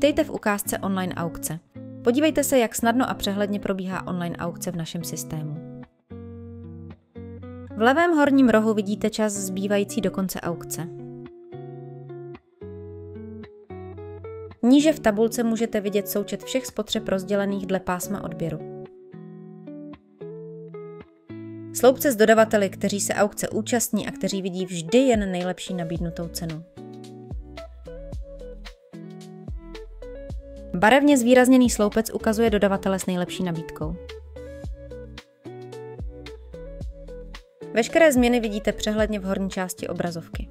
Vítejte v ukázce online aukce. Podívejte se, jak snadno a přehledně probíhá online aukce v našem systému. V levém horním rohu vidíte čas zbývající do konce aukce. Níže v tabulce můžete vidět součet všech spotřeb rozdělených dle pásma odběru. Sloupce s dodavateli, kteří se aukce účastní a kteří vidí vždy jen nejlepší nabídnutou cenu. Barevně zvýrazněný sloupec ukazuje dodavatele s nejlepší nabídkou. Veškeré změny vidíte přehledně v horní části obrazovky.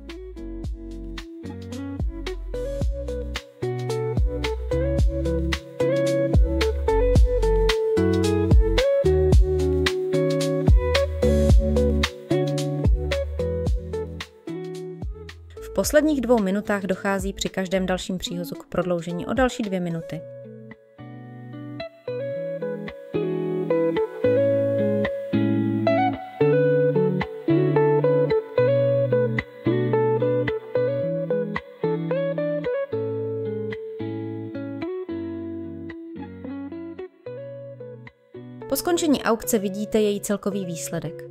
V posledních 2 minutách dochází při každém dalším příhozu k prodloužení o další 2 minuty. Po skončení aukce vidíte její celkový výsledek.